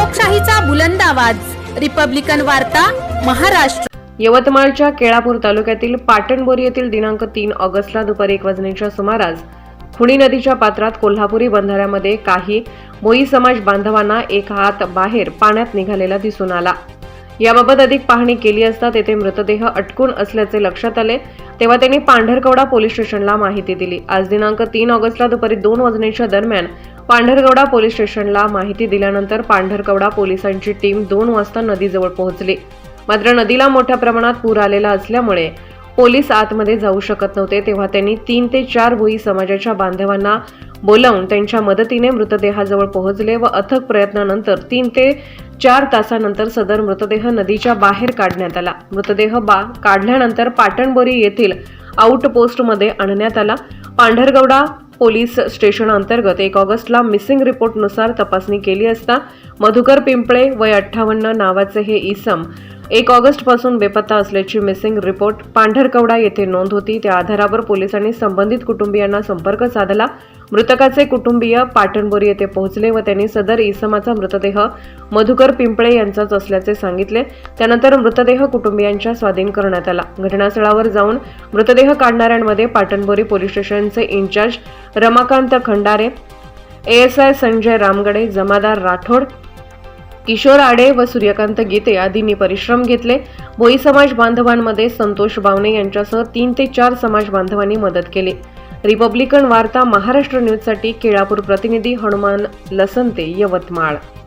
लोकशाहीचा बुलंद आवाज, रिपब्लिकन वार्ता, महाराष्ट्र। यवतमाळच्या केळापूर तालुक्यातील पाटणबोरी येथील दिनांक 3 ऑगस्टला दुपारी 1 वाजण्याच्या सुमारास खुणी नदीच्या पात्रात कोल्हापुरी बंधाऱ्यामध्ये काही भोई समाज बांधवांना एक हात बाहेर पाण्यात निघालेला दिसून आला। याबाबत अधिक पाहणी केली असता तेथे मृतदेह अटकून असल्याचे लक्षात आले, तेव्हा त्यांनी पांढरकवडा पोलीस स्टेशनला माहिती दिली। आज दिनांक 3 ऑगस्टला दुपारी 2 वाजण्याच्या दरम्यान पांढरकवडा पोलीस स्टेशनला माहिती दिल्यानंतर पांढरकवडा पोलिसांची टीम 2 वाजता नदीजवळ पोहोचली। मात्र नदीला मोठ्या प्रमाणात पूर आलेला असल्यामुळे पोलीस आतमध्ये जाऊ शकत नव्हते, तेव्हा त्यांनी 3 ते 4 भोई समाजाच्या बांधवांना बोलावून त्यांच्या मदतीने मृतदेहाजवळ पोहोचले व अथक प्रयत्नानंतर 3 ते 4 तासानंतर सदर मृतदेह नदीच्या बाहेर काढण्यात आला। मृतदेह काढल्यानंतर पाटणबोरी येथील आउटपोस्टमध्ये आणण्यात आला। पांढरकवडा पोलीस स्टेशन अंतर्गत 1 ऑगस्टला मिसिंग रिपोर्टनुसार तपासणी केली असता मधुकर पिंपळे वय 58 नावाचे हे इसम 1 ऑगस्ट पासून बेपत्ता असल्याची मिसिंग रिपोर्ट पांढरकवडा येथे नोंद होती। त्या आधारावर पोलिसांनी संबंधित कुटुंबियांना संपर्क साधला। मृतकाचे कुटुंबीय पाटणबोरी येथे पोहोचले व त्यांनी सदर इसमाचा मृतदेह मधुकर पिंपळे यांचाच असल्याचे सांगितले। त्यानंतर मृतदेह कुटुंबियांच्या स्वाधीन करण्यात आला। घटनास्थळावर जाऊन मृतदेह काढणाऱ्यांमध्ये पाटणबोरी पोलीस स्टेशनचे इंचार्ज रमाकांत खंडारे, ASI संजय रामगडे, जमादार राठोड, किशोर आडे व सूर्यकांत गीते आदींनी परिश्रम घेतले। भोई समाज बांधवांमध्ये संतोष बावणे यांच्यासह 3 ते 4 समाज बांधवांनी मदत केली। रिपब्लिकन वार्ता महाराष्ट्र न्यूजसाठी केळापूर प्रतिनिधी हनुमान लसंते, यवतमाळ।